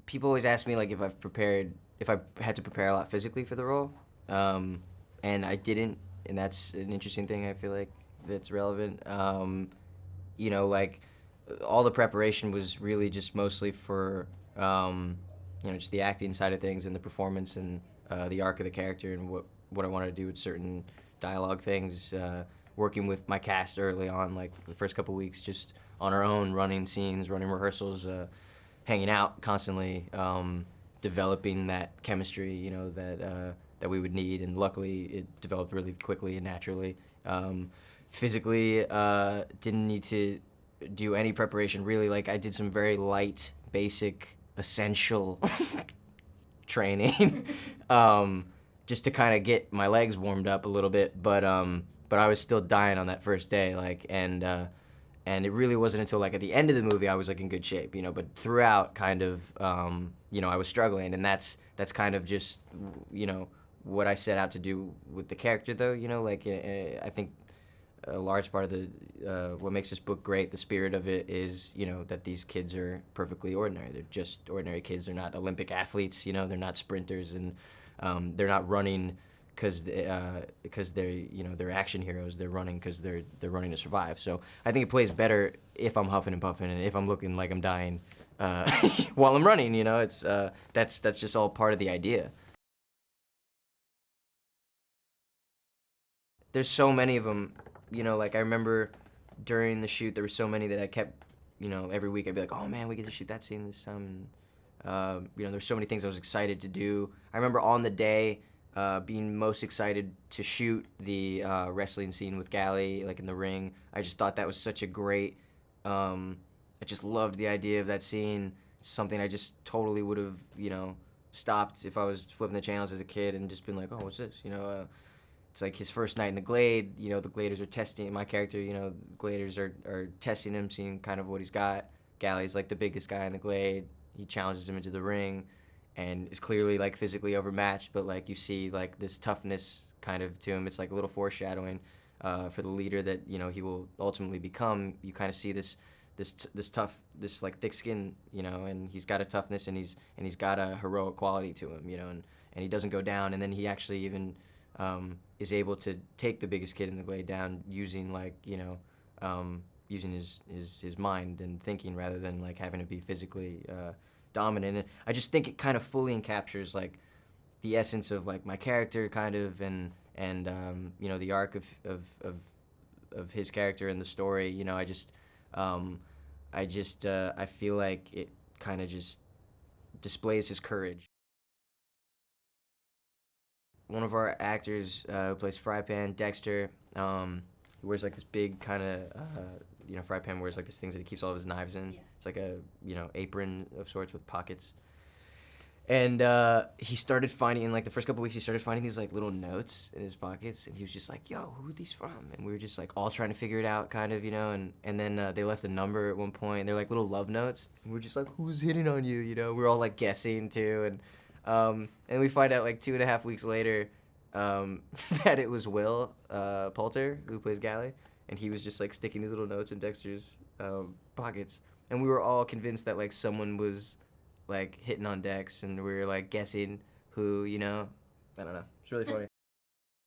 people always ask me like if I had to prepare a lot physically for the role, um, and I didn't, and that's an interesting thing. I feel like that's relevant. Like all the preparation was really just mostly for just the acting side of things and the performance and the arc of the character and what I wanted to do with certain dialogue things. Working with my cast early on, like the first couple weeks, just on our own, running scenes, running rehearsals, hanging out constantly, developing that chemistry, that we would need, and luckily it developed really quickly and naturally. Physically, didn't need to do any preparation really. Like I did some very light, basic, essential training, just to kind of get my legs warmed up a little bit. But I was still dying on that first day, like, and it really wasn't until like at the end of the movie I was like in good shape, But throughout, kind of, I was struggling, and that's kind of just, what I set out to do with the character, though. Like I think a large part of the what makes this book great, the spirit of it, is that these kids are perfectly ordinary. They're just ordinary kids. They're not Olympic athletes. They're not sprinters, and they're not running because they're action heroes. They're running because they're running to survive. So I think it plays better if I'm huffing and puffing and if I'm looking like I'm dying while I'm running. It's that's just all part of the idea. There's so many of them. Like I remember during the shoot, there were so many that I kept, every week I'd be like, oh man, we get to shoot that scene this time. And, there's so many things I was excited to do. I remember on the day being most excited to shoot the wrestling scene with Gally, like in the ring. I just thought that was such a great, I just loved the idea of that scene. It's something I just totally would have, stopped if I was flipping the channels as a kid and just been like, oh, what's this? It's like his first night in the Glade. The Gladers are testing my character. Gladers are testing him, seeing kind of what he's got. Gally's like the biggest guy in the Glade. He challenges him into the ring, and is clearly like physically overmatched. But like you see like this toughness kind of to him. It's like a little foreshadowing for the leader that he will ultimately become. You kind of see this tough, this like thick skin, and he's got a toughness, and he's got a heroic quality to him, and he doesn't go down, and then he actually even is able to take the biggest kid in the Glade down using like using his mind and thinking rather than like having to be physically dominant. And I just think it kind of fully encaptures like the essence of like my character kind of and the arc of his character and the story. I feel like it kind of just displays his courage. One of our actors who plays Frypan, Dexter, he wears like this big kind of, Frypan wears like these things that he keeps all of his knives in. Yes. It's like a, apron of sorts with pockets. And he started finding, in like the first couple weeks, he started finding these like little notes in his pockets, and he was just like, "Yo, who are these from?" And we were just like all trying to figure it out, kind of, And then they left a number at one point. They're like little love notes, and we are just like, "Who's hitting on you?" We are all like guessing too, and we find out like 2.5 weeks later that it was Will Poulter who plays Gally, and he was just like sticking these little notes in Dexter's pockets, and we were all convinced that like someone was like hitting on Dex, and we were like guessing who, I don't know. It's really funny.